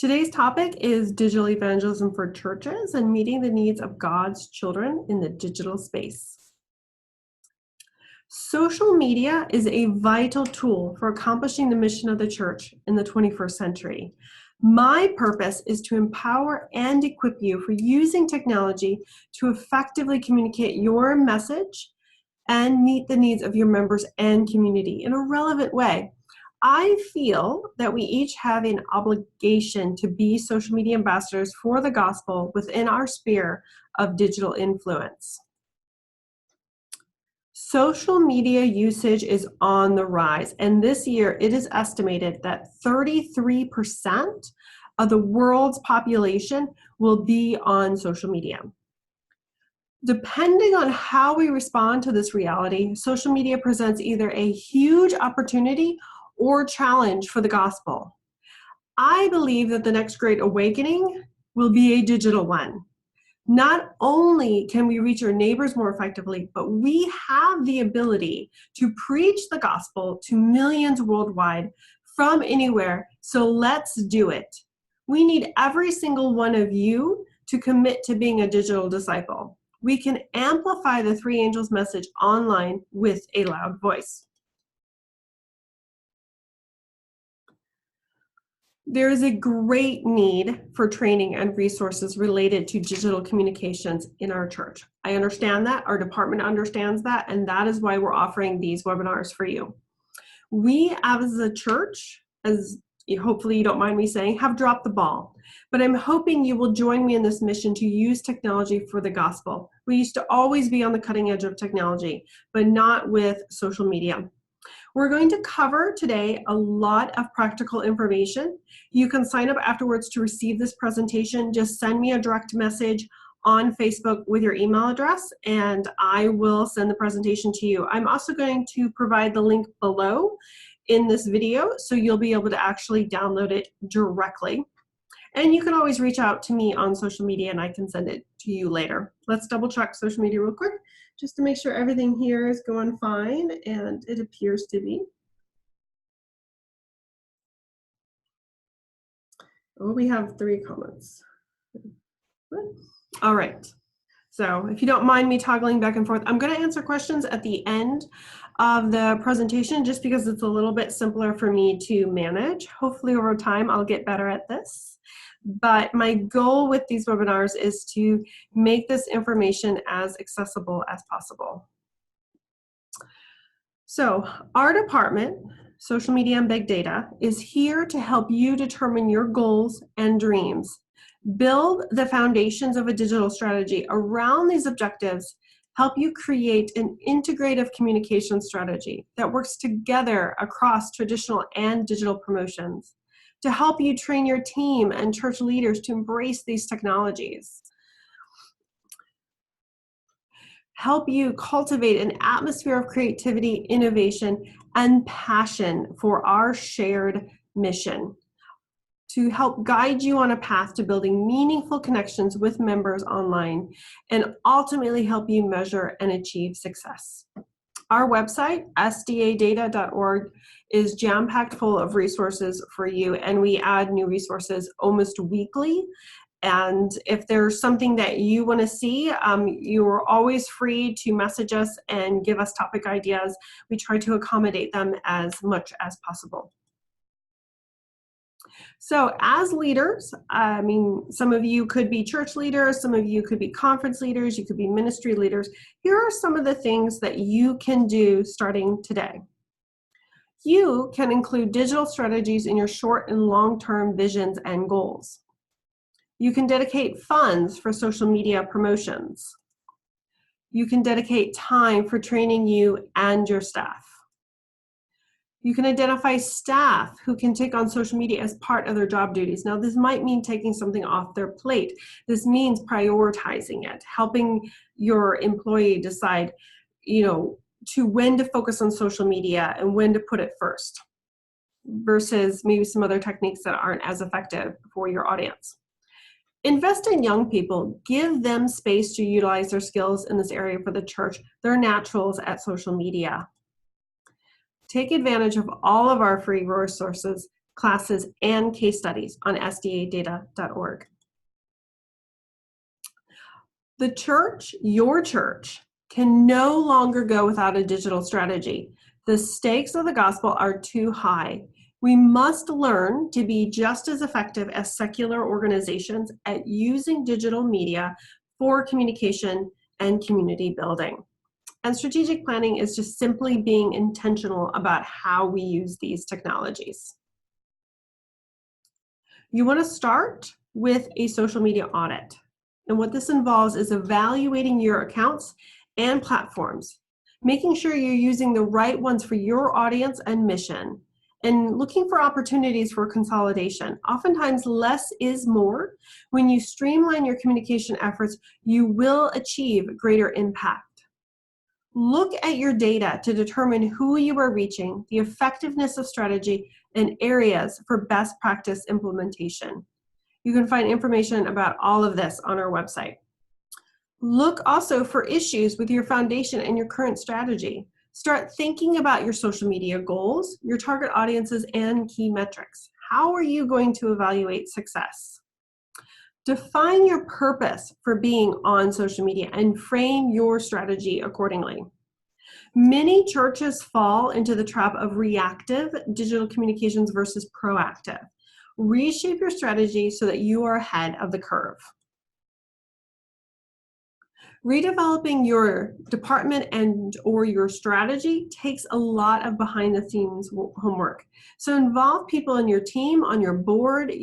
Today's topic is digital evangelism for churches and meeting the needs of God's children in the digital space. Social media is a vital tool for accomplishing the mission of the church in the 21st century. My purpose is to empower and equip you for using technology to effectively communicate your message and meet the needs of your members and community in a relevant way. I feel that we each have an obligation to be social media ambassadors for the gospel within our sphere of digital influence. Social media usage is on the rise, and this year it is estimated that 33% of the world's population will be on social media. Depending on how we respond to this reality, social media presents either a huge opportunity or challenge for the gospel. I believe that the next great awakening will be a digital one. Not only can we reach our neighbors more effectively, but we have the ability to preach the gospel to millions worldwide from anywhere, so let's do it. We need every single one of you to commit to being a digital disciple. We can amplify the three angels' message online with a loud voice. There is a great need for training and resources related to digital communications in our church. I understand that, our department understands that, and that is why we're offering these webinars for you. We as a church, as hopefully you don't mind me saying, have dropped the ball, but I'm hoping you will join me in this mission to use technology for the gospel. We used to always be on the cutting edge of technology, but not with social media. We're going to cover today a lot of practical information. You can sign up afterwards to receive this presentation. Just send me a direct message on Facebook with your email address, and I will send the presentation to you. I'm also going to provide the link below in this video, so you'll be able to actually download it directly. And you can always reach out to me on social media, and I can send it to you later. Let's double check social media real quick, just to make sure everything here is going fine, and it appears to be. Oh, we have 3 comments. All right. So if you don't mind me toggling back and forth, I'm going to answer questions at the end of the presentation just because it's a little bit simpler for me to manage. Hopefully over time I'll get better at this. But my goal with these webinars is to make this information as accessible as possible. So our department, Social Media and Big Data, is here to help you determine your goals and dreams. Build the foundations of a digital strategy around these objectives, help you create an integrative communication strategy that works together across traditional and digital promotions, to help you train your team and church leaders to embrace these technologies, help you cultivate an atmosphere of creativity, innovation, and passion for our shared mission, to help guide you on a path to building meaningful connections with members online, and ultimately help you measure and achieve success. Our website, sdadata.org, is jam-packed full of resources for you, and we add new resources almost weekly. And if there's something that you want to see, you're always free to message us and give us topic ideas. We try to accommodate them as much as possible. So as leaders, some of you could be church leaders, some of you could be conference leaders, you could be ministry leaders. Here are some of the things that you can do starting today. You can include digital strategies in your short and long-term visions and goals. You can dedicate funds for social media promotions. You can dedicate time for training you and your staff. You can identify staff who can take on social media as part of their job duties. Now, this might mean taking something off their plate. This means prioritizing it, helping your employee decide, to when to focus on social media and when to put it first, versus maybe some other techniques that aren't as effective for your audience. Invest in young people. Give them space to utilize their skills in this area for the church. They're naturals at social media. Take advantage of all of our free resources. classes, and case studies on sdadata.org. The church, your church, can no longer go without a digital strategy. The stakes of the gospel are too high. We must learn to be just as effective as secular organizations at using digital media for communication and community building. And strategic planning is just simply being intentional about how we use these technologies. You want to start with a social media audit. And what this involves is evaluating your accounts and platforms, making sure you're using the right ones for your audience and mission, and looking for opportunities for consolidation. Oftentimes, less is more. When you streamline your communication efforts, you will achieve greater impact. Look at your data to determine who you are reaching, the effectiveness of strategy, and areas for best practice implementation. You can find information about all of this on our website. Look also for issues with your foundation and your current strategy. Start thinking about your social media goals, your target audiences, and key metrics. How are you going to evaluate success? Define your purpose for being on social media and frame your strategy accordingly. Many churches fall into the trap of reactive digital communications versus proactive. Reshape your strategy so that you are ahead of the curve. Redeveloping your department and or your strategy takes a lot of behind the scenes homework. So involve people in your team, on your board,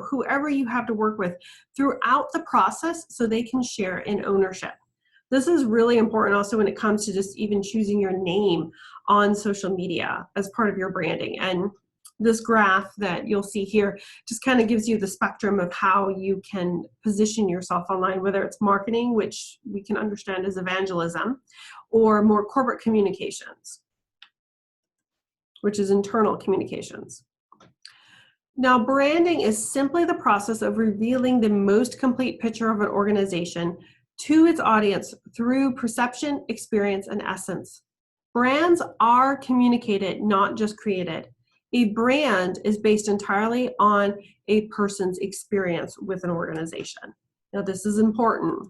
whoever you have to work with throughout the process so they can share in ownership. This is really important also when it comes to just even choosing your name on social media as part of your branding. And this graph that you'll see here just kind of gives you the spectrum of how you can position yourself online, whether it's marketing, which we can understand as evangelism, or more corporate communications, which is internal communications. Now, branding is simply the process of revealing the most complete picture of an organization to its audience through perception, experience, and essence. Brands are communicated, not just created. A brand is based entirely on a person's experience with an organization. Now, this is important.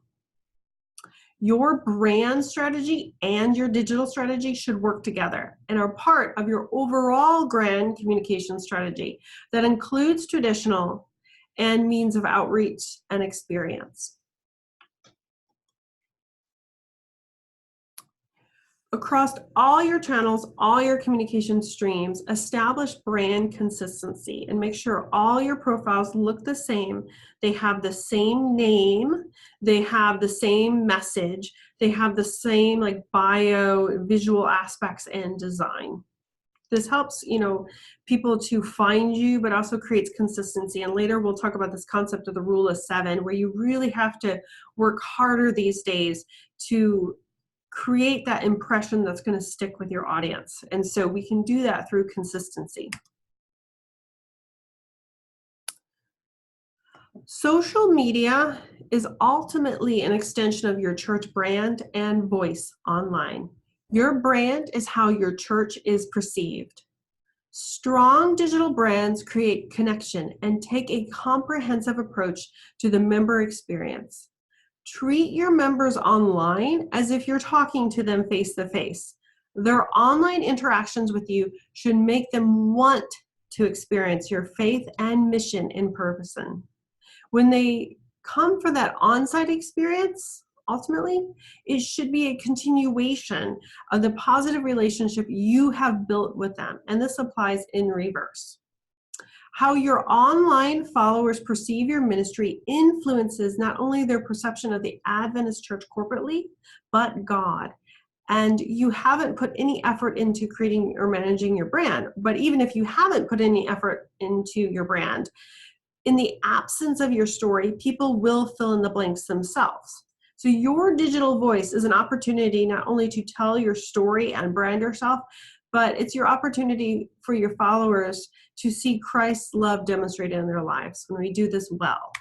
Your brand strategy and your digital strategy should work together and are part of your overall grand communication strategy that includes traditional and means of outreach and experience. Across all your channels, all your communication streams, establish brand consistency and make sure all your profiles look the same. They have the same name, they have the same message, they have the same bio, visual aspects and design. This helps, people to find you, but also creates consistency. And later we'll talk about this concept of the rule of 7, where you really have to work harder these days to create that impression that's going to stick with your audience. And so we can do that through consistency. Social media is ultimately an extension of your church brand and voice online. Your brand is how your church is perceived. Strong digital brands create connection and take a comprehensive approach to the member experience. Treat your members online as if you're talking to them face to face. Their online interactions with you should make them want to experience your faith and mission in person. When they come for that on-site experience, ultimately, it should be a continuation of the positive relationship you have built with them. And this applies in reverse. How your online followers perceive your ministry influences not only their perception of the Adventist church corporately, but God. And you haven't put any effort into creating or managing your brand. But even if you haven't put any effort into your brand, in the absence of your story, people will fill in the blanks themselves. So your digital voice is an opportunity not only to tell your story and brand yourself, but it's your opportunity for your followers to see Christ's love demonstrated in their lives when we do this well.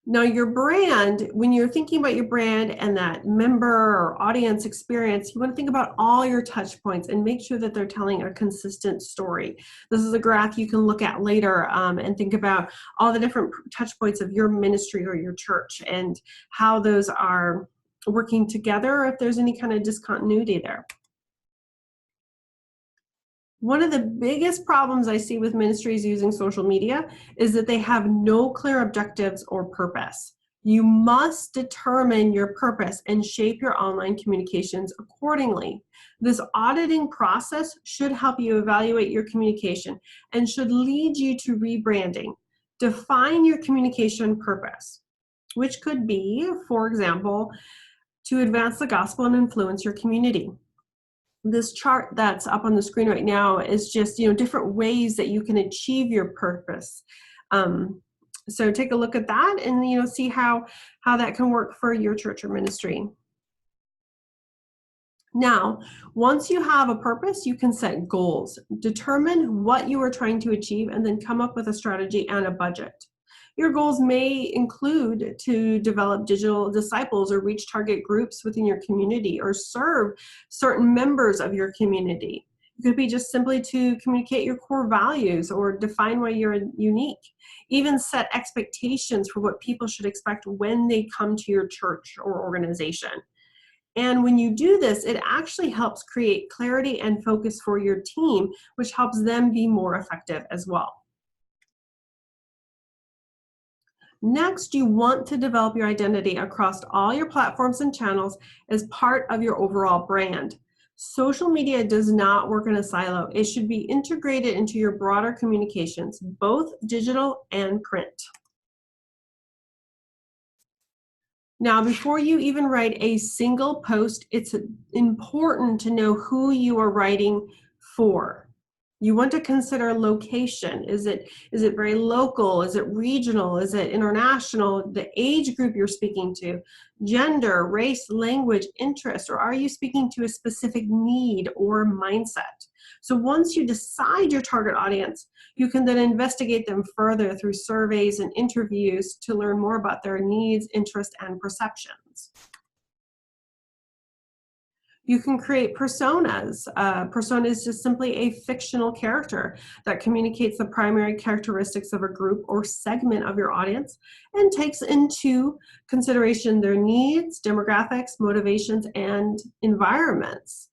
Now, your brand, when you're thinking about your brand and that member or audience experience, you want to think about all your touch points and make sure that they're telling a consistent story. This is a graph you can look at later and think about all the different touch points of your ministry or your church and how those are working together, or if there's any kind of discontinuity there. One of the biggest problems I see with ministries using social media is that they have no clear objectives or purpose. You must determine your purpose and shape your online communications accordingly. This auditing process should help you evaluate your communication and should lead you to rebranding. Define your communication purpose, which could be, for example, to advance the gospel and influence your community. This chart that's up on the screen right now is just, different ways that you can achieve your purpose. So take a look at that and, see how that can work for your church or ministry. Now, once you have a purpose, you can set goals. Determine what you are trying to achieve and then come up with a strategy and a budget. Your goals may include to develop digital disciples or reach target groups within your community or serve certain members of your community. It could be just simply to communicate your core values or define why you're unique. Even set expectations for what people should expect when they come to your church or organization. And when you do this, it actually helps create clarity and focus for your team, which helps them be more effective as well. Next, you want to develop your identity across all your platforms and channels as part of your overall brand. Social media does not work in a silo. It should be integrated into your broader communications, both digital and print. Now, before you even write a single post, it's important to know who you are writing for. You want to consider location. Is it very local? Is it regional? Is it international? The age group you're speaking to, gender, race, language, interest, or are you speaking to a specific need or mindset? So once you decide your target audience, you can then investigate them further through surveys and interviews to learn more about their needs, interests, and perceptions. You can create personas. Persona is just simply a fictional character that communicates the primary characteristics of a group or segment of your audience and takes into consideration their needs, demographics, motivations, and environments.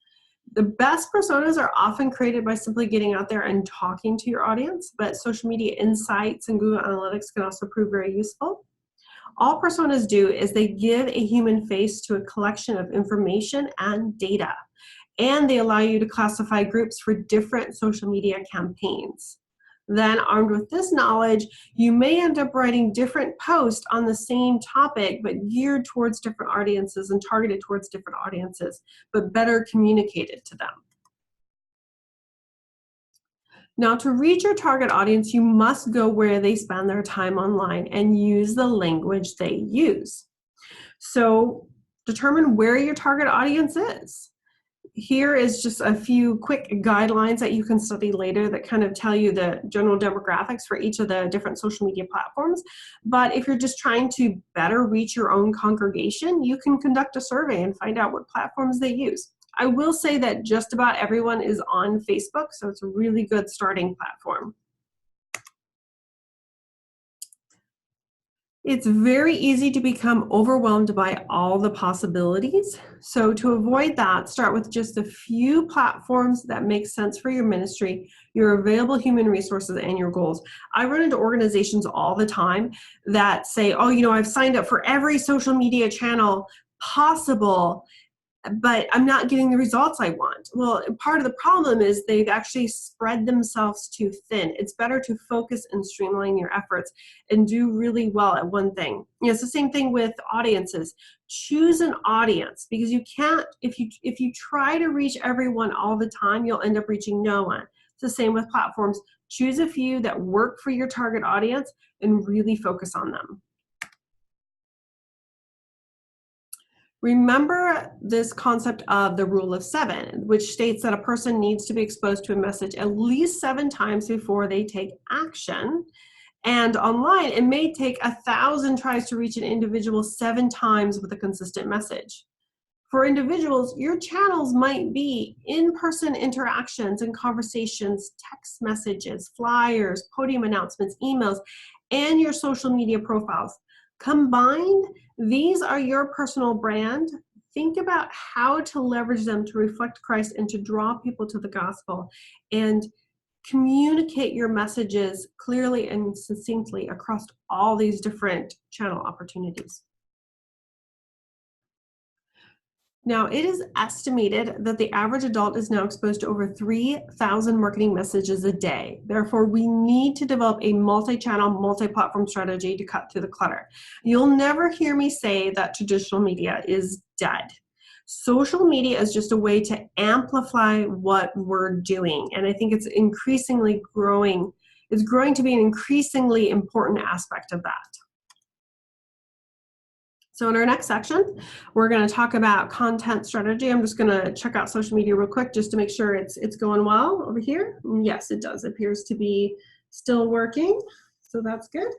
The best personas are often created by simply getting out there and talking to your audience, but social media insights and Google Analytics can also prove very useful. All personas do is they give a human face to a collection of information and data, and they allow you to classify groups for different social media campaigns. Then, armed with this knowledge, you may end up writing different posts on the same topic, but geared towards different audiences and targeted towards different audiences, but better communicated to them. Now, to reach your target audience, you must go where they spend their time online and use the language they use. So determine where your target audience is. Here is just a few quick guidelines that you can study later that kind of tell you the general demographics for each of the different social media platforms. But if you're just trying to better reach your own congregation, you can conduct a survey and find out what platforms they use. I will say that just about everyone is on Facebook, so it's a really good starting platform. It's very easy to become overwhelmed by all the possibilities. So to avoid that, start with just a few platforms that make sense for your ministry, your available human resources, and your goals. I run into organizations all the time that say, oh, I've signed up for every social media channel possible, but I'm not getting the results I want. Well, part of the problem is they've actually spread themselves too thin. It's better to focus and streamline your efforts and do really well at one thing. It's the same thing with audiences. Choose an audience, because you can't, if you try to reach everyone all the time, you'll end up reaching no one. It's the same with platforms. Choose a few that work for your target audience and really focus on them. Remember this concept of the rule of 7, which states that a person needs to be exposed to a message at least 7 times before they take action. And online, it may take 1,000 tries to reach an individual 7 times with a consistent message. For individuals, your channels might be in-person interactions and conversations, text messages, flyers, podium announcements, emails, and your social media profiles. Combined, these are your personal brand. Think about how to leverage them to reflect Christ and to draw people to the gospel, and communicate your messages clearly and succinctly across all these different channel opportunities. Now, it is estimated that the average adult is now exposed to over 3,000 marketing messages a day. Therefore, we need to develop a multi-channel, multi-platform strategy to cut through the clutter. You'll never hear me say that traditional media is dead. Social media is just a way to amplify what we're doing, and I think it's increasingly growing. It's growing to be an increasingly important aspect of that. So in our next section, we're going to talk about content strategy. I'm just going to check out social media real quick just to make sure it's going well over here. Yes, it does. It appears to be still working, so that's good.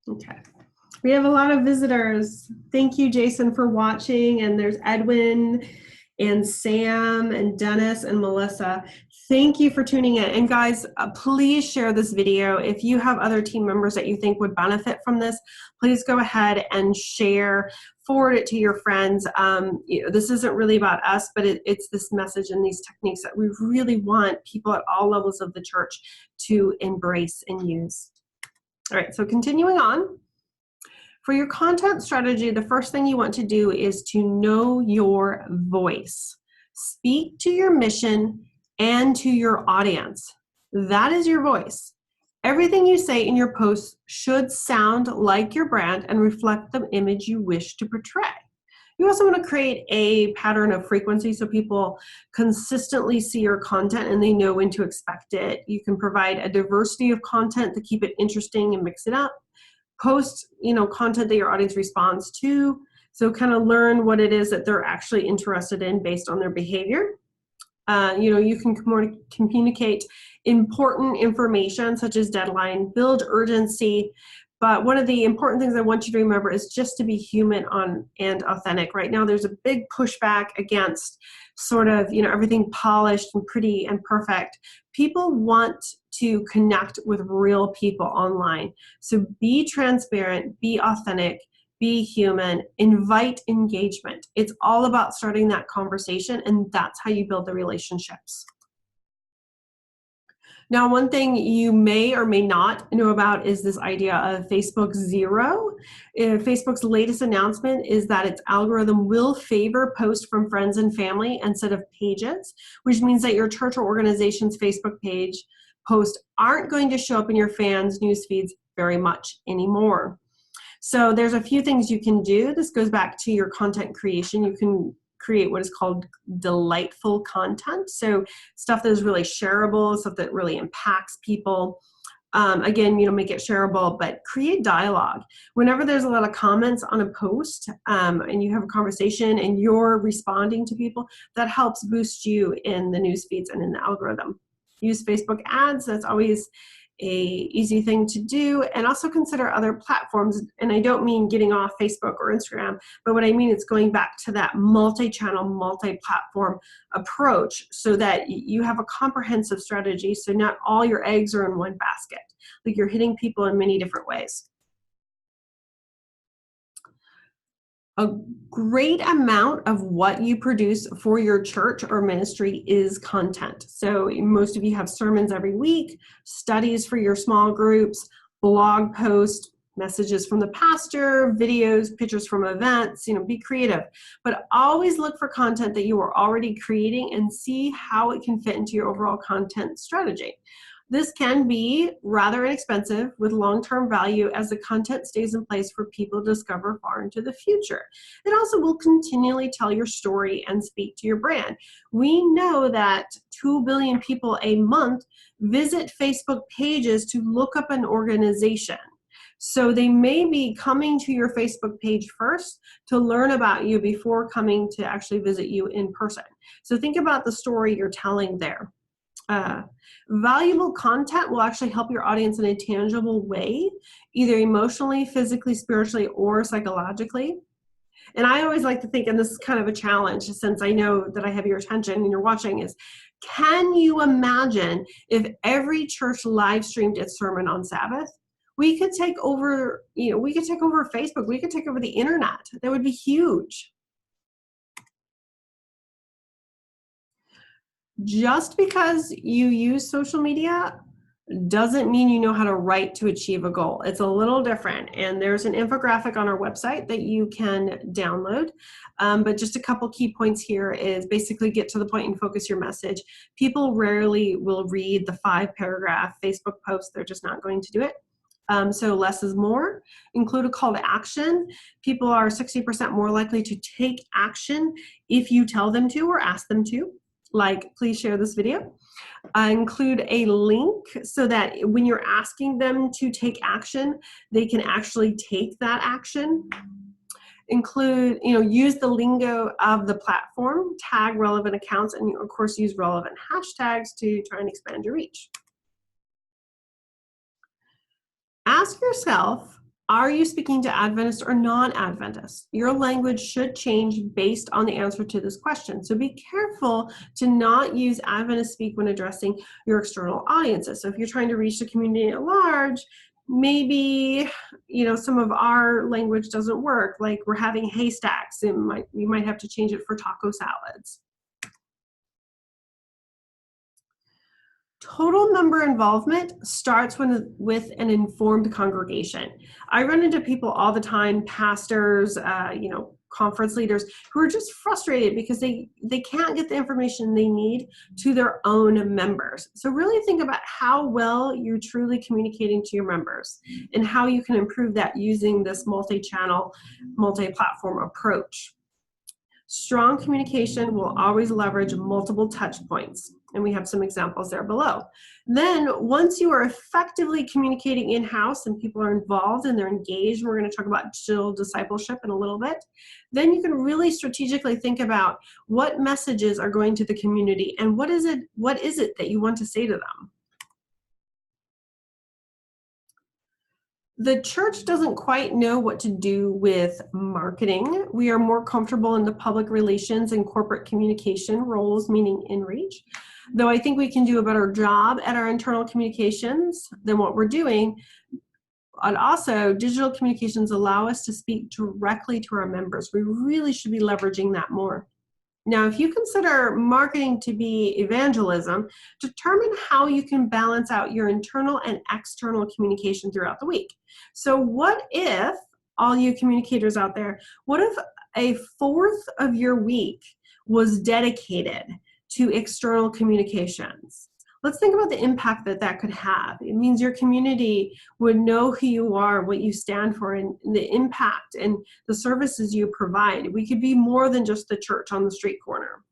Okay. We have a lot of visitors. Thank you, Jason, for watching. And there's Edwin and Sam and Dennis and Melissa. Thank you for tuning in. And guys, please share this video. If you have other team members that you think would benefit from this, please go ahead and share, forward it to your friends. This isn't really about us, but it's this message and these techniques that we really want people at all levels of the church to embrace and use. All right, so continuing on. For your content strategy, the first thing you want to do is to know your voice. Speak to your mission and to your audience. That is your voice. Everything you say in your posts should sound like your brand and reflect the image you wish to portray. You also want to create a pattern of frequency so people consistently see your content and they know when to expect it. You can provide a diversity of content to keep it interesting and mix it up. Post, content that your audience responds to. So kind of learn what it is that they're actually interested in based on their behavior. You can communicate important information such as deadline, build urgency. But one of the important things I want you to remember is just to be human and authentic. Right now, there's a big pushback against sort of, everything polished and pretty and perfect. People want to connect with real people online. So be transparent, be authentic, be human, invite engagement. It's all about starting that conversation, and that's how you build the relationships. Now, one thing you may or may not know about is this idea of Facebook Zero. Facebook's latest announcement is that its algorithm will favor posts from friends and family instead of pages, which means that your church or organization's Facebook page posts aren't going to show up in your fans' news feeds very much anymore. So there's a few things you can do. This goes back to your content creation. You can create what is called delightful content. So stuff that is really shareable, stuff that really impacts people. Again, make it shareable, but create dialogue. Whenever there's a lot of comments on a post and you have a conversation and you're responding to people, that helps boost you in the news feeds and in the algorithm. Use Facebook ads. That's always a easy thing to do, and also consider other platforms. And I don't mean getting off Facebook or Instagram, but what I mean is going back to that multi-channel, multi-platform approach so that you have a comprehensive strategy, so not all your eggs are in one basket. Like you're hitting people in many different ways. A great amount of what you produce for your church or ministry is content. So most of you have sermons every week, studies for your small groups, blog posts, messages from the pastor, videos, pictures from events. Be creative, but always look for content that you are already creating and see how it can fit into your overall content strategy. This can be rather inexpensive with long-term value as the content stays in place for people to discover far into the future. It also will continually tell your story and speak to your brand. We know that 2 billion people a month visit Facebook pages to look up an organization. So they may be coming to your Facebook page first to learn about you before coming to actually visit you in person. So think about the story you're telling there. Valuable content will actually help your audience in a tangible way, either emotionally, physically, spiritually, or psychologically. And I always like to think, and this is kind of a challenge since I know that I have your attention and you're watching, is can you imagine if every church live streamed its sermon on Sabbath? We could take over, we could take over Facebook, we could take over the internet. That would be huge. Just because you use social media doesn't mean you know how to write to achieve a goal. It's a little different. And there's an infographic on our website that you can download. But just a couple key points here is basically get to the point and focus your message. People rarely will read the 5-paragraph Facebook post. They're just not going to do it. So less is more. Include a call to action. People are 60% more likely to take action if you tell them to or ask them to. Like, please share this video. Include a link so that when you're asking them to take action, they can actually take that action. Include, use the lingo of the platform, tag relevant accounts, and of course use relevant hashtags to try and expand your reach. Ask yourself, are you speaking to Adventists or non-Adventists? Your language should change based on the answer to this question. So be careful to not use Adventist speak when addressing your external audiences. So if you're trying to reach the community at large, maybe some of our language doesn't work, like we're having haystacks. You might have to change it for taco salads. Total member involvement starts with an informed congregation. I run into people all the time, pastors, conference leaders, who are just frustrated because they can't get the information they need to their own members. So really think about how well you're truly communicating to your members and how you can improve that using this multi-channel, multi-platform approach. Strong communication will always leverage multiple touch points, and we have some examples there below. Then once you are effectively communicating in-house and people are involved and they're engaged, we're going to talk about digital discipleship in a little bit, then you can really strategically think about what messages are going to the community and what is it that you want to say to them. The church doesn't quite know what to do with marketing. We are more comfortable in the public relations and corporate communication roles, meaning in reach. Though I think we can do a better job at our internal communications than what we're doing. And also, digital communications allow us to speak directly to our members. We really should be leveraging that more. Now, if you consider marketing to be evangelism, determine how you can balance out your internal and external communication throughout the week. So what if, all you communicators out there, what if a fourth of your week was dedicated to external communications? Let's think about the impact that could have. It means your community would know who you are, what you stand for, and the impact and the services you provide. We could be more than just the church on the street corner.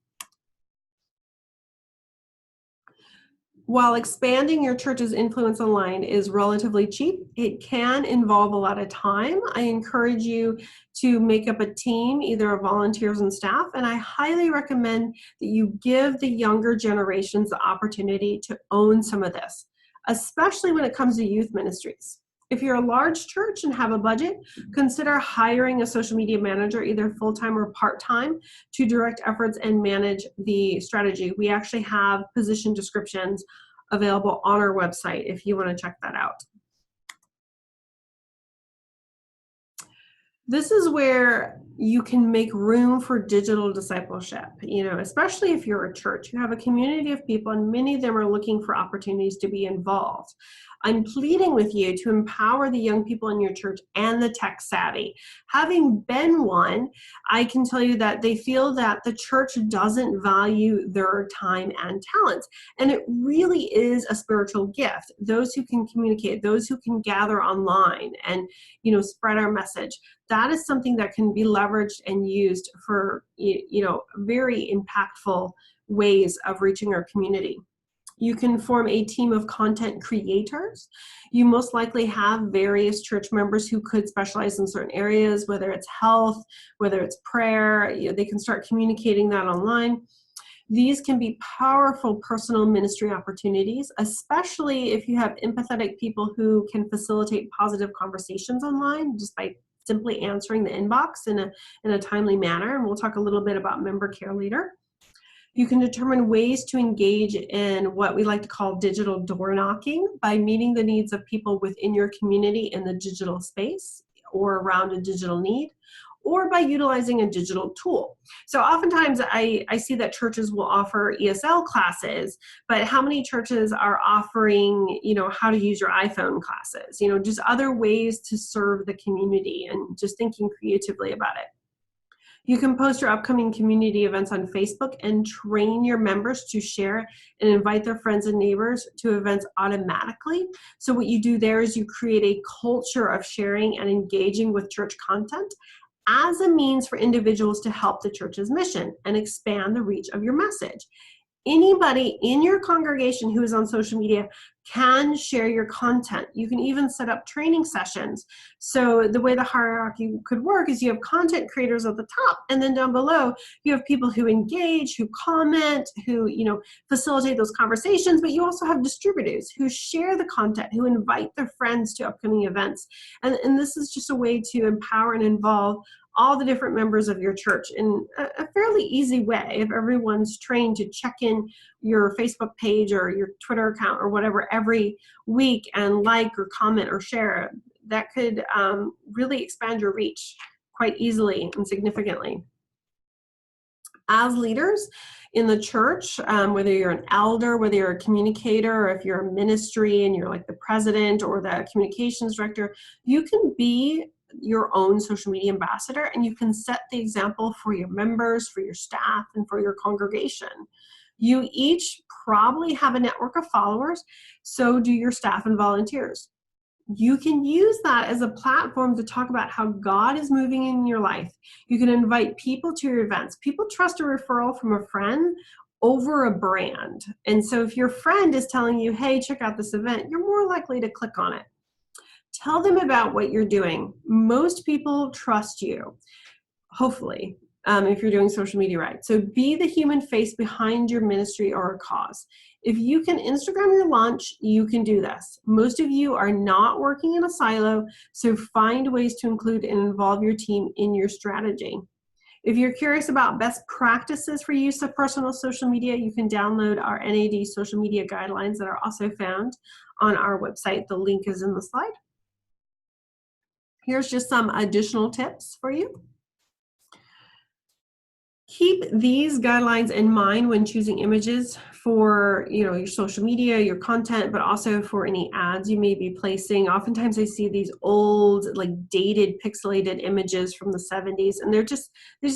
While expanding your church's influence online is relatively cheap, it can involve a lot of time. I encourage you to make up a team, either of volunteers and staff, and I highly recommend that you give the younger generations the opportunity to own some of this, especially when it comes to youth ministries. If you're a large church and have a budget, consider hiring a social media manager, either full-time or part-time, to direct efforts and manage the strategy. We actually have position descriptions available on our website if you want to check that out. This is where you can make room for digital discipleship, especially if you're a church. You have a community of people and many of them are looking for opportunities to be involved. I'm pleading with you to empower the young people in your church and the tech savvy. Having been one, I can tell you that they feel that the church doesn't value their time and talents. And it really is a spiritual gift. Those who can communicate, those who can gather online and, spread our message, that is something that can be leveraged and used for, very impactful ways of reaching our community. You can form a team of content creators. You most likely have various church members who could specialize in certain areas, whether it's health, whether it's prayer. They can start communicating that online. These can be powerful personal ministry opportunities, especially if you have empathetic people who can facilitate positive conversations online just by simply answering the inbox in a timely manner. And we'll talk a little bit about member care later. You can determine ways to engage in what we like to call digital door knocking by meeting the needs of people within your community in the digital space or around a digital need, or by utilizing a digital tool. So oftentimes I see that churches will offer ESL classes, but how many churches are offering, how to use your iPhone classes, just other ways to serve the community and just thinking creatively about it. You can post your upcoming community events on Facebook and train your members to share and invite their friends and neighbors to events automatically. So what you do there is you create a culture of sharing and engaging with church content as a means for individuals to help the church's mission and expand the reach of your message. Anybody in your congregation who is on social media can share your content. You can even set up training sessions. So the way the hierarchy could work is you have content creators at the top, and then down below you have people who engage, who comment, who facilitate those conversations, but you also have distributors who share the content, who invite their friends to upcoming events. And this is just a way to empower and involve all the different members of your church in a fairly easy way. If everyone's trained to check in your Facebook page or your Twitter account or whatever every week and like or comment or share, that could really expand your reach quite easily and significantly. As leaders in the church, whether you're an elder, whether you're a communicator, or if you're a ministry and you're like the president or the communications director, you can be your own social media ambassador, and you can set the example for your members, for your staff, and for your congregation. You each probably have a network of followers, so do your staff and volunteers. You can use that as a platform to talk about how God is moving in your life. You can invite people to your events. People trust a referral from a friend over a brand. And so if your friend is telling you, hey, check out this event, you're more likely to click on it. Tell them about what you're doing. Most people trust you, hopefully, if you're doing social media right. So be the human face behind your ministry or a cause. If you can Instagram your lunch, you can do this. Most of you are not working in a silo, so find ways to include and involve your team in your strategy. If you're curious about best practices for use of personal social media, you can download our NAD social media guidelines that are also found on our website. The link is in the slide. Here's just some additional tips for you. Keep these guidelines in mind when choosing images for your social media, your content, but also for any ads you may be placing. Oftentimes I see these old, dated, pixelated images from the 70s, and they just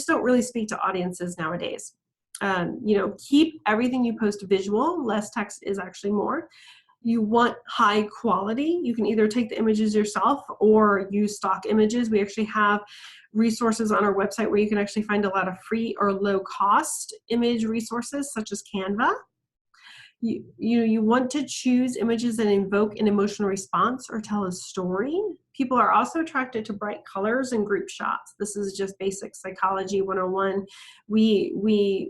don't really speak to audiences nowadays. Keep everything you post visual. Less text is actually more. You want high quality. You can either take the images yourself or use stock images. We actually have resources on our website where you can actually find a lot of free or low cost image resources such as Canva. You want to choose images that invoke an emotional response or tell a story. People are also attracted to bright colors and group shots. This is just basic psychology 101. We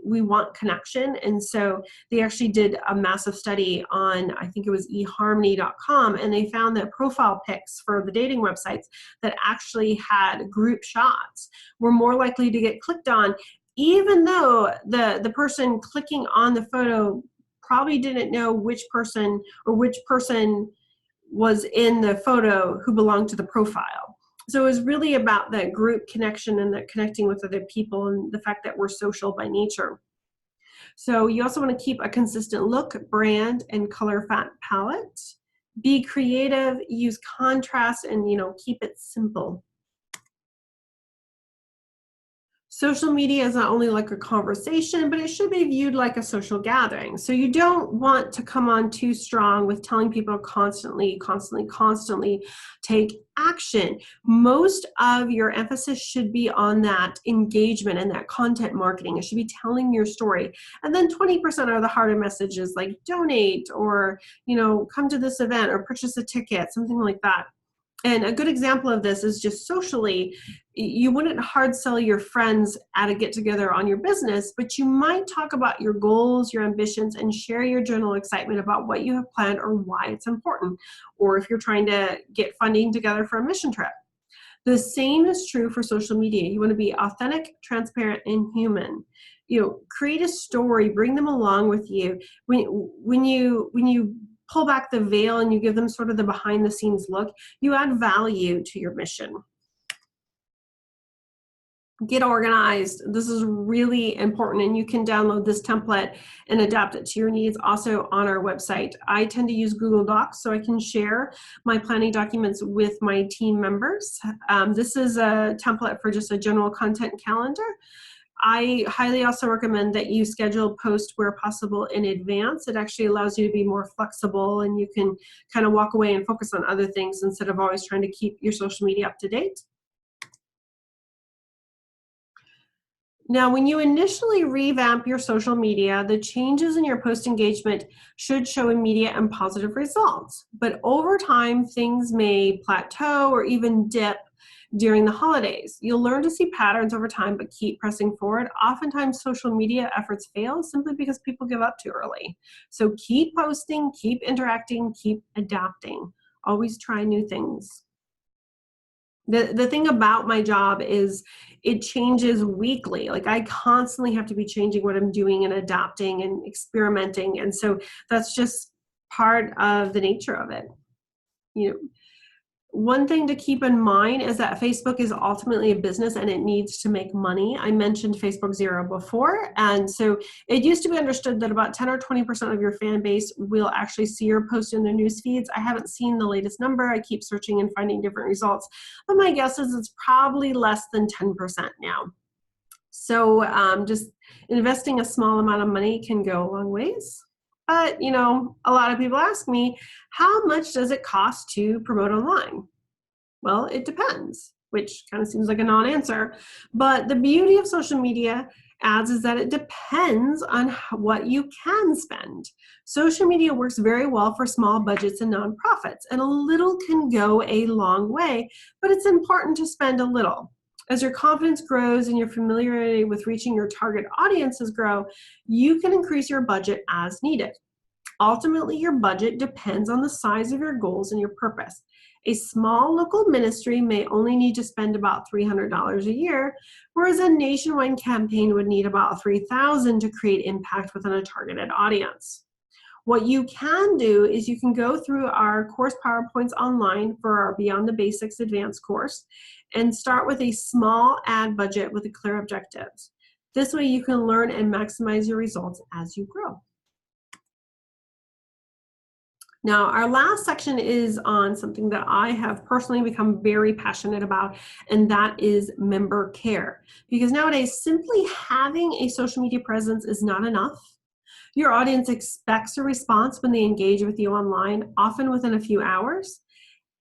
want connection, and so they actually did a massive study on, I think it was eharmony.com, and they found that profile pics for the dating websites that actually had group shots were more likely to get clicked on, even though the person clicking on the photo probably didn't know which person was in the photo who belonged to the profile. So it was really about that group connection and that connecting with other people and the fact that we're social by nature. So you also want to keep a consistent look, brand, and color palette. Be creative, use contrast, and keep it simple. Social media is not only like a conversation, but it should be viewed like a social gathering. So you don't want to come on too strong with telling people constantly take action. Most of your emphasis should be on that engagement and that content marketing. It should be telling your story. And then 20% are the harder messages like donate or, come to this event or purchase a ticket, something like that. And a good example of this is just socially, you wouldn't hard sell your friends at a get together on your business, but you might talk about your goals, your ambitions, and share your general excitement about what you have planned or why it's important, or if you're trying to get funding together for a mission trip. The same is true for social media. You want to be authentic, transparent, and human. Create a story, bring them along with you. When you pull back the veil and you give them sort of the behind the scenes look, you add value to your mission. Get organized. This is really important, and you can download this template and adapt it to your needs also on our website. I tend to use Google Docs so I can share my planning documents with my team members. This is a template for just a general content calendar. I highly also recommend that you schedule posts where possible in advance. It actually allows you to be more flexible, and you can kind of walk away and focus on other things instead of always trying to keep your social media up to date. Now, when you initially revamp your social media, the changes in your post engagement should show immediate and positive results. But over time, things may plateau or even dip during the holidays. You'll learn to see patterns over time, but keep pressing forward. Oftentimes, social media efforts fail simply because people give up too early. So keep posting, keep interacting, keep adapting. Always try new things. The thing about my job is it changes weekly. Like, I constantly have to be changing what I'm doing and adapting and experimenting. And so that's just part of the nature of it. One thing to keep in mind is that Facebook is ultimately a business and it needs to make money. I mentioned Facebook Zero before, and so it used to be understood that about 10 or 20% of your fan base will actually see your post in their news feeds. I haven't seen the latest number. I keep searching and finding different results, but my guess is it's probably less than 10% now. So just investing a small amount of money can go a long ways. But, a lot of people ask me, how much does it cost to promote online? Well, it depends, which kind of seems like a non-answer. But the beauty of social media ads is that it depends on what you can spend. Social media works very well for small budgets and nonprofits, and a little can go a long way, but it's important to spend a little. As your confidence grows and your familiarity with reaching your target audiences grow, you can increase your budget as needed. Ultimately, your budget depends on the size of your goals and your purpose. A small local ministry may only need to spend about $300 a year, whereas a nationwide campaign would need about $3,000 to create impact within a targeted audience. What you can do is you can go through our course PowerPoints online for our Beyond the Basics Advanced course and start with a small ad budget with a clear objectives. This way you can learn and maximize your results as you grow. Now, our last section is on something that I have personally become very passionate about, and that is member care. Because nowadays, simply having a social media presence is not enough. Your audience expects a response when they engage with you online, often within a few hours.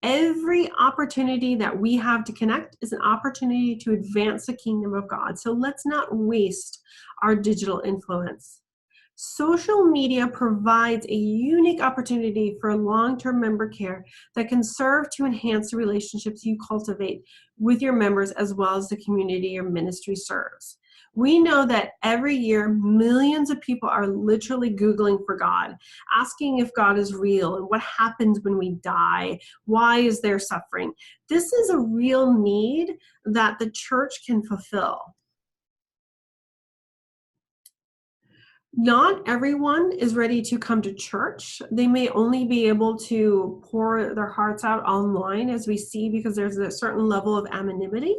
Every opportunity that we have to connect is an opportunity to advance the kingdom of God. So let's not waste our digital influence. Social media provides a unique opportunity for long-term member care that can serve to enhance the relationships you cultivate with your members as well as the community your ministry serves. We know that every year, millions of people are literally Googling for God, asking if God is real and what happens when we die. Why is there suffering? This is a real need that the church can fulfill. Not everyone is ready to come to church. They may only be able to pour their hearts out online, as we see, because there's a certain level of anonymity.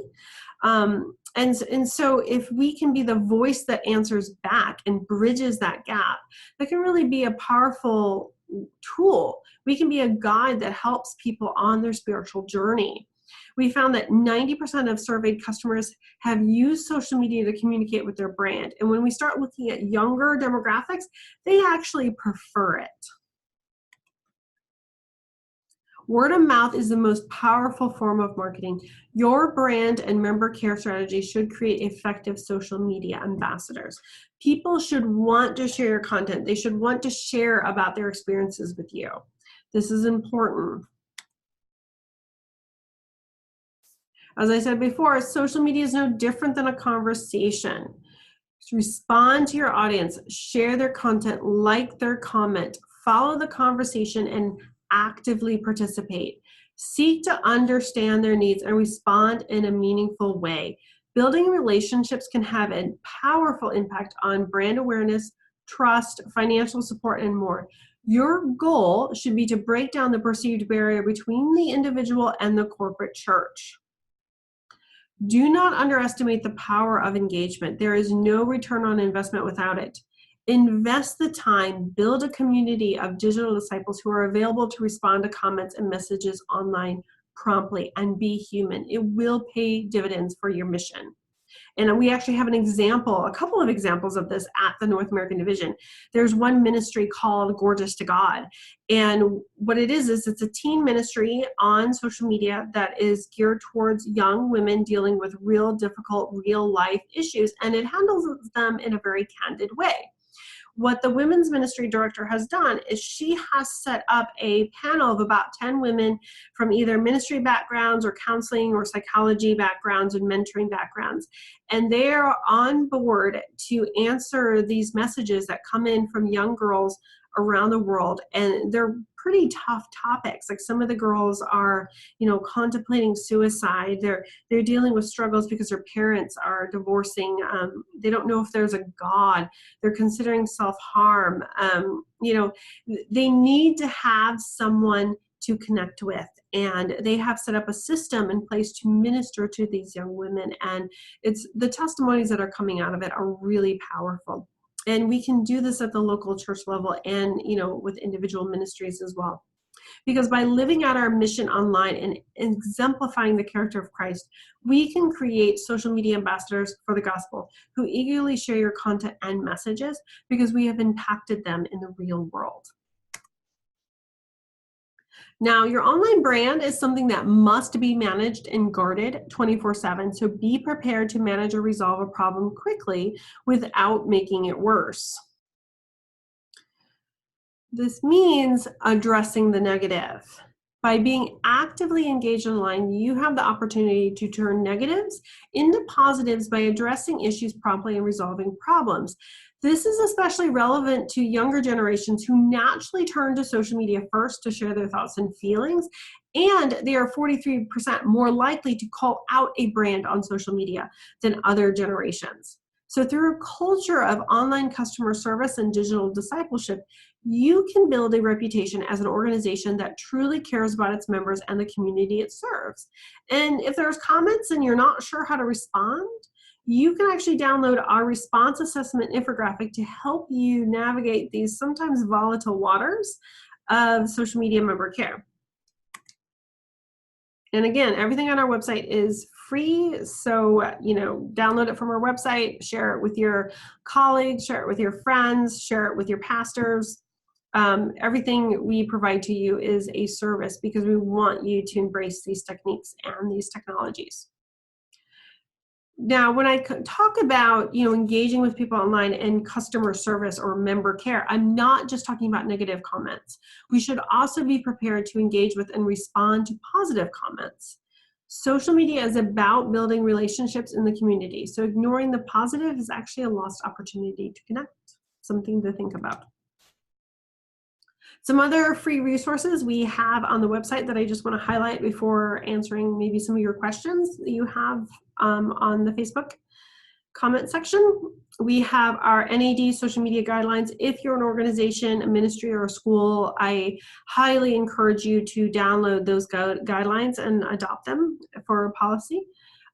And so if we can be the voice that answers back and bridges that gap, that can really be a powerful tool. We can be a guide that helps people on their spiritual journey. We found that 90% of surveyed customers have used social media to communicate with their brand. And when we start looking at younger demographics, they actually prefer it. Word of mouth is the most powerful form of marketing. Your brand and member care strategy should create effective social media ambassadors. People should want to share your content. They should want to share about their experiences with you. This is important. As I said before, social media is no different than a conversation. Respond to your audience, share their content, like their comment, follow the conversation, and actively participate. Seek to understand their needs and respond in a meaningful way. Building relationships can have a powerful impact on brand awareness, trust, financial support, and more. Your goal should be to break down the perceived barrier between the individual and the corporate church. Do not underestimate the power of engagement. There is no return on investment without it. Invest the time, build a community of digital disciples who are available to respond to comments and messages online promptly, and be human. It will pay dividends for your mission. And we actually have a couple of examples of this at the North American Division. There's one ministry called Gorgeous to God. And what it is it's a teen ministry on social media that is geared towards young women dealing with real difficult, real life issues. And it handles them in a very candid way. What the women's ministry director has done is she has set up a panel of about 10 women from either ministry backgrounds or counseling or psychology backgrounds and mentoring backgrounds. And they are on board to answer these messages that come in from young girls around the world. And they're pretty tough topics. Like some of the girls are, contemplating suicide. They're dealing with struggles because their parents are divorcing. They don't know if there's a God. They're considering self-harm. They need to have someone to connect with, and they have set up a system in place to minister to these young women. And it's the testimonies that are coming out of it are really powerful. And we can do this at the local church level and, with individual ministries as well. Because by living out our mission online and exemplifying the character of Christ, we can create social media ambassadors for the gospel who eagerly share your content and messages because we have impacted them in the real world. Now, your online brand is something that must be managed and guarded 24/7, so be prepared to manage or resolve a problem quickly without making it worse. This means addressing the negative. By being actively engaged online, you have the opportunity to turn negatives into positives by addressing issues promptly and resolving problems. This is especially relevant to younger generations who naturally turn to social media first to share their thoughts and feelings, and they are 43% more likely to call out a brand on social media than other generations. So through a culture of online customer service and digital discipleship, you can build a reputation as an organization that truly cares about its members and the community it serves. And if there's comments and you're not sure how to respond, you can actually download our response assessment infographic to help you navigate these sometimes volatile waters of social media member care. And again, everything on our website is free. So, download it from our website, share it with your colleagues, share it with your friends, share it with your pastors. Everything we provide to you is a service because we want you to embrace these techniques and these technologies. Now, when I talk about, engaging with people online and customer service or member care, I'm not just talking about negative comments. We should also be prepared to engage with and respond to positive comments. Social media is about building relationships in the community. So ignoring the positive is actually a lost opportunity to connect. Something to think about. Some other free resources we have on the website that I just want to highlight before answering maybe some of your questions that you have on the Facebook comment section. We have our NAD social media guidelines. If you're an organization, a ministry, or a school, I highly encourage you to download those guidelines and adopt them for policy.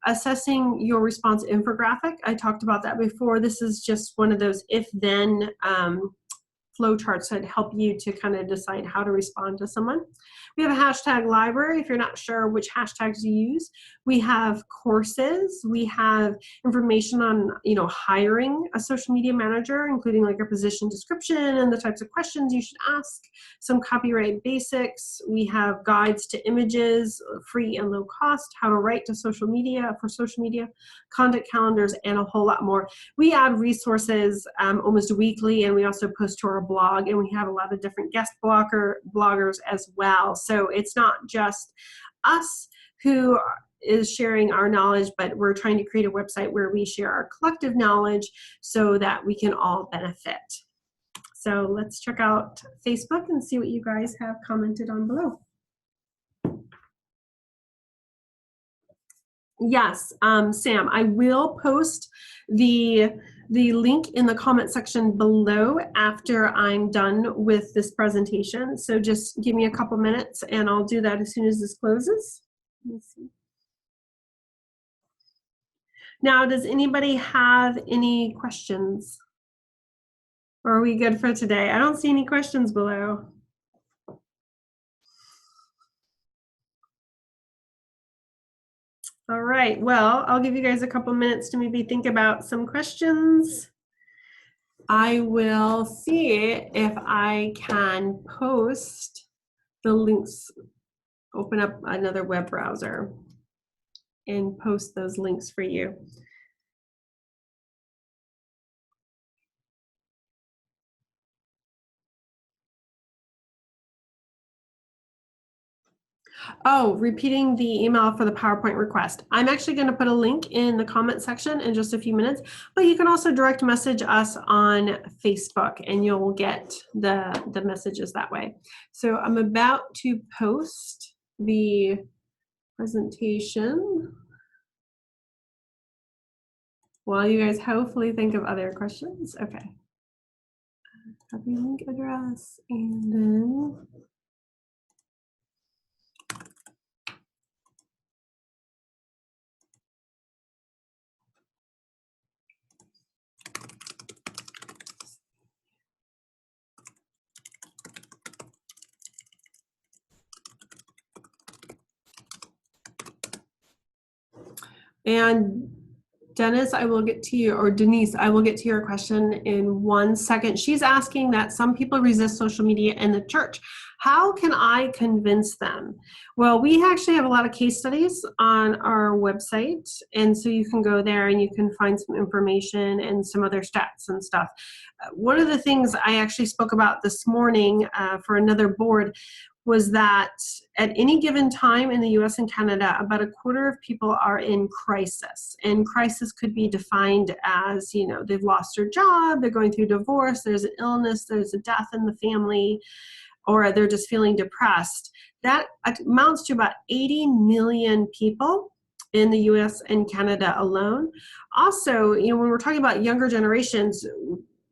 Assessing your response infographic. I talked about that before. This is just one of those if-then flow charts that help you to kind of decide how to respond to someone. We have a hashtag library if you're not sure which hashtags you use. We have courses. We have information on, hiring a social media manager, including like a position description and the types of questions you should ask, some copyright basics. We have guides to images, free and low cost, how to write to social media, content calendars, and a whole lot more. We add resources almost weekly, and we also post to our blog, and we have a lot of different guest bloggers as well. So it's not just us who is sharing our knowledge, but we're trying to create a website where we share our collective knowledge so that we can all benefit. So let's check out Facebook and see what you guys have commented on below. Yes, Sam, I will post the link in the comment section below after I'm done with this presentation. So just give me a couple minutes and I'll do that as soon as this closes. Let me see. Now, does anybody have any questions? Or are we good for today? I don't see any questions below. All right, well, I'll give you guys a couple minutes to maybe think about some questions. I will see if I can post the links, open up another web browser and post those links for you. Oh, repeating the email for the PowerPoint request. I'm actually going to put a link in the comment section in just a few minutes, but you can also direct message us on Facebook and you'll get the messages that way. So I'm about to post the presentation while you guys hopefully think of other questions. Okay. Copy link address and then Dennis, I will get to you, or Denise, I will get to your question in 1 second. She's asking that some people resist social media in the church. How can I convince them? Well, we actually have a lot of case studies on our website, and so you can go there and you can find some information and some other stats and stuff. One of the things I actually spoke about this morning for another board was that at any given time in the US and Canada, about a quarter of people are in crisis. And crisis could be defined as, they've lost their job, they're going through divorce, there's an illness, there's a death in the family, or they're just feeling depressed. That amounts to about 80 million people in the US and Canada alone. Also, when we're talking about younger generations,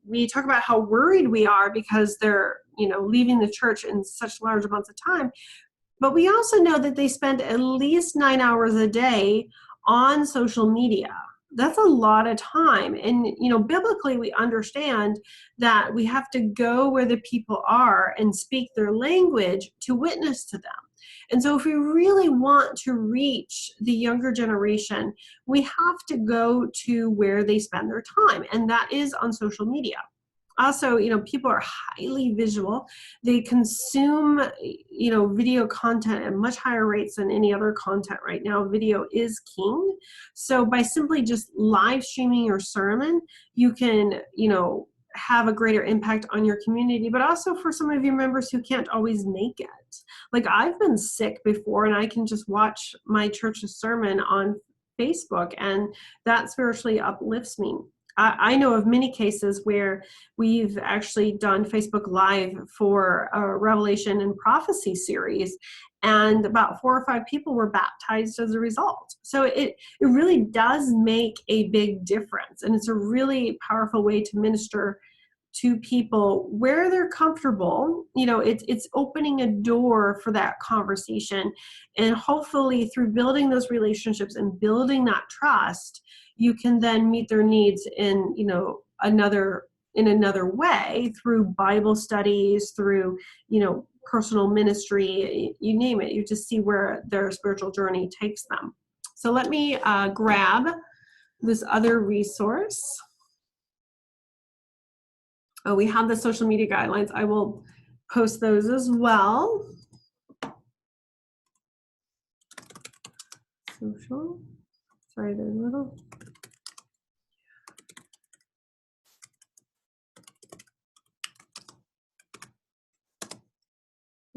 we talk about how worried we are because they're leaving the church in such large amounts of time. But we also know that they spend at least 9 hours a day on social media. That's a lot of time. And, biblically, we understand that we have to go where the people are and speak their language to witness to them. And so if we really want to reach the younger generation, we have to go to where they spend their time, and that is on social media. Also, people are highly visual. They consume, video content at much higher rates than any other content right now. Video is king. So by simply just live streaming your sermon, you can, have a greater impact on your community, but also for some of your members who can't always make it. Like I've been sick before and I can just watch my church's sermon on Facebook and that spiritually uplifts me. I know of many cases where we've actually done Facebook Live for a Revelation and Prophecy series, and about 4 or 5 people were baptized as a result. So it really does make a big difference, and it's a really powerful way to minister to people where they're comfortable. It's opening a door for that conversation, and hopefully through building those relationships and building that trust, you can then meet their needs in another in another way through Bible studies, through, personal ministry, you name it. You just see where their spiritual journey takes them. So let me grab this other resource. Oh, we have the social media guidelines. I will post those as well. Social. Sorry, there's a little.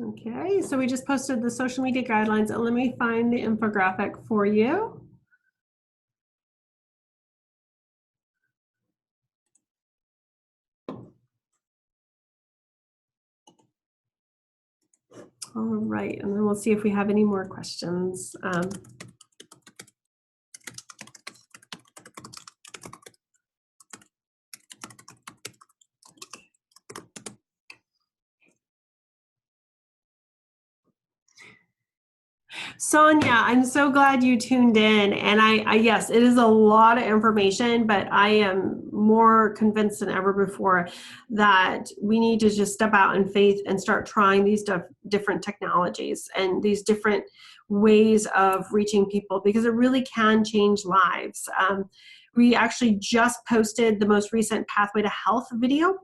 Okay, so we just posted the social media guidelines, and let me find the infographic for you. All right, and then we'll see if we have any more questions. Sonia, I'm so glad you tuned in. And I yes, it is a lot of information, but I am more convinced than ever before that we need to just step out in faith and start trying these different technologies and these different ways of reaching people, because it really can change lives. We actually just posted the most recent Pathway to Health video.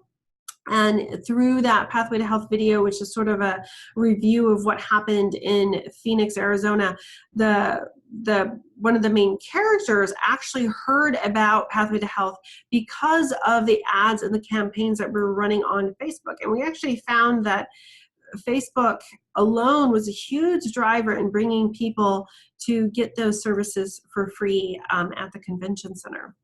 And through that Pathway to Health video, which is sort of a review of what happened in Phoenix, Arizona, one of the main characters actually heard about Pathway to Health because of the ads and the campaigns that were running on Facebook. And we actually found that Facebook alone was a huge driver in bringing people to get those services for free at the convention center.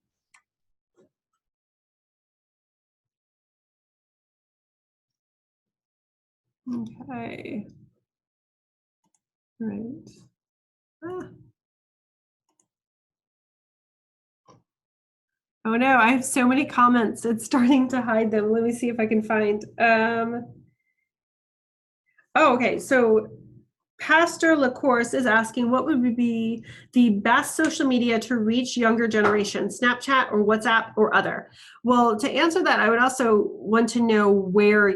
Okay. Right. Oh no, I have so many comments. It's starting to hide them. Let me see if I can find. Okay. So Pastor LaCourse is asking, what would be the best social media to reach younger generation, Snapchat or WhatsApp or other? Well, to answer that, I would also want to know where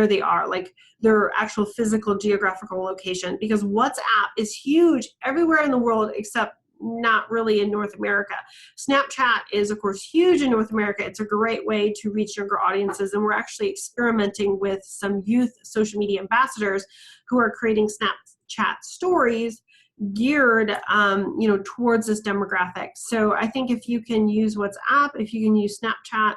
they are, like their actual physical geographical location, because WhatsApp is huge everywhere in the world except not really in North America. Snapchat is, of course, huge in North America. It's a great way to reach younger audiences, and we're actually experimenting with some youth social media ambassadors who are creating Snapchat stories geared towards this demographic. So I think if you can use WhatsApp, if you can use Snapchat,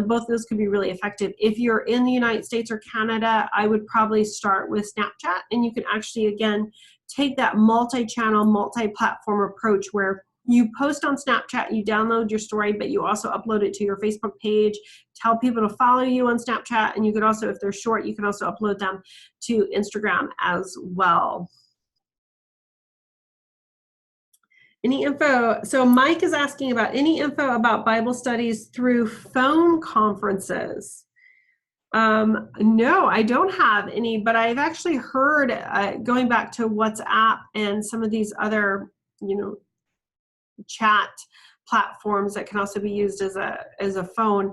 both of those could be really effective. If you're in the United States or Canada, I would probably start with Snapchat, and you can actually, again, take that multi-channel, multi-platform approach where you post on Snapchat, you download your story, but you also upload it to your Facebook page, tell people to follow you on Snapchat, and you could also, if they're short, you can also upload them to Instagram as well. Any info? So Mike is asking about any info about Bible studies through phone conferences. No, I don't have any, but I've actually heard, going back to WhatsApp and some of these other, chat platforms that can also be used as a phone,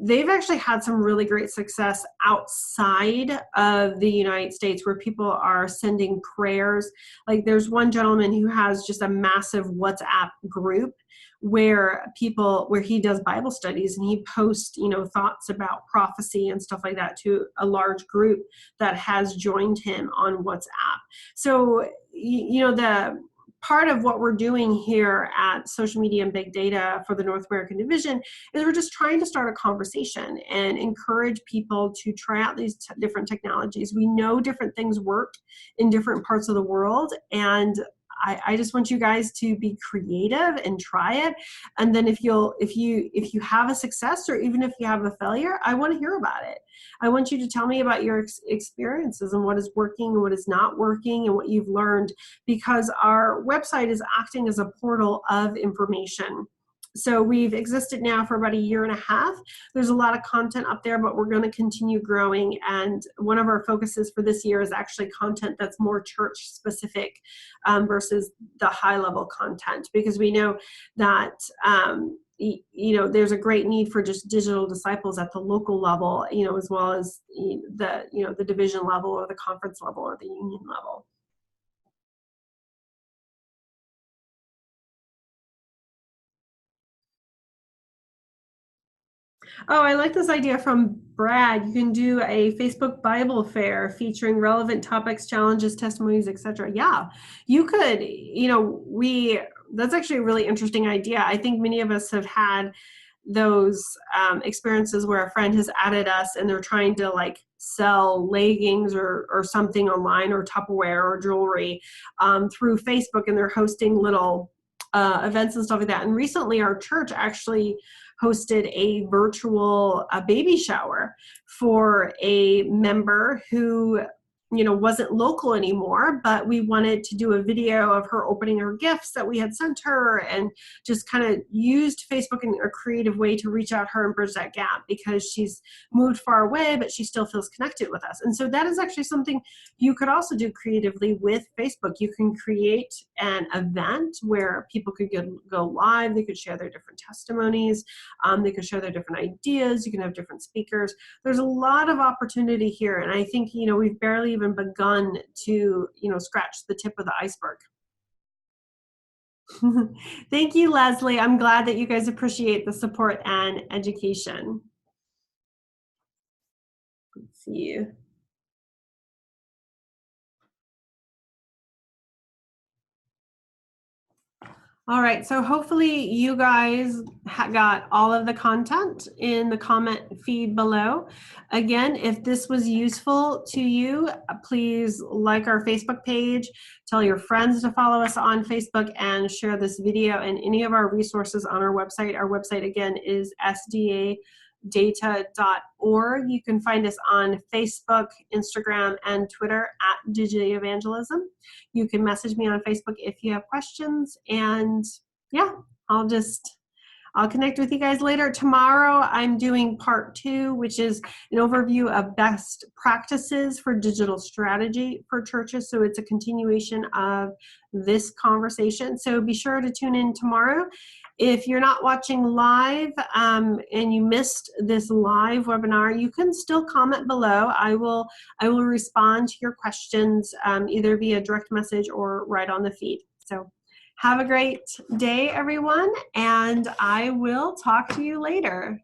they've actually had some really great success outside of the United States where people are sending prayers. Like there's one gentleman who has just a massive WhatsApp group where he does Bible studies, and he posts, thoughts about prophecy and stuff like that to a large group that has joined him on WhatsApp. So, the part of what we're doing here at Social Media and Big Data for the North American Division is we're just trying to start a conversation and encourage people to try out these different technologies. We know different things work in different parts of the world, and I just want you guys to be creative and try it. And then if you have a success, or even if you have a failure, I want to hear about it. I want you to tell me about your experiences and what is working and what is not working and what you've learned, because our website is acting as a portal of information. So we've existed now for about 1.5 years. There's a lot of content up there, but we're going to continue growing. And one of our focuses for this year is actually content that's more church specific versus the high level content, because we know that there's a great need for just digital disciples at the local level, as well as the division level or the conference level or the union level. Oh, I like this idea from Brad. You can do a Facebook Bible fair featuring relevant topics, challenges, testimonies, etc. Yeah, you could, that's actually a really interesting idea. I think many of us have had those experiences where a friend has added us and they're trying to like sell leggings or something online, or Tupperware or jewelry through Facebook, and they're hosting little events and stuff like that. And recently our church actually hosted a virtual baby shower for a member who wasn't local anymore, but we wanted to do a video of her opening her gifts that we had sent her, and just kind of used Facebook in a creative way to reach out her and bridge that gap, because she's moved far away, but she still feels connected with us. And so that is actually something you could also do creatively with Facebook. You can create an event where people could go live, they could share their different testimonies, they could share their different ideas, you can have different speakers. There's a lot of opportunity here, and I think we've barely even begun to scratch the tip of the iceberg. Thank you, Leslie. I'm glad that you guys appreciate the support and education. Let's see. All right, so hopefully you guys got all of the content in the comment feed below. Again, if this was useful to you, please like our Facebook page, tell your friends to follow us on Facebook, and share this video and any of our resources on our website. Our website, again, is sdadata.org. You can find us on Facebook, Instagram, and Twitter at Digital Evangelism. You can message me on Facebook if you have questions, and yeah, I'll connect with you guys later. Tomorrow I'm doing part 2, which is an overview of best practices for digital strategy for churches. So it's a continuation of this conversation. So be sure to tune in tomorrow. If you're not watching live and you missed this live webinar, you can still comment below. I will respond to your questions either via direct message or right on the feed. So have a great day, everyone, and I will talk to you later.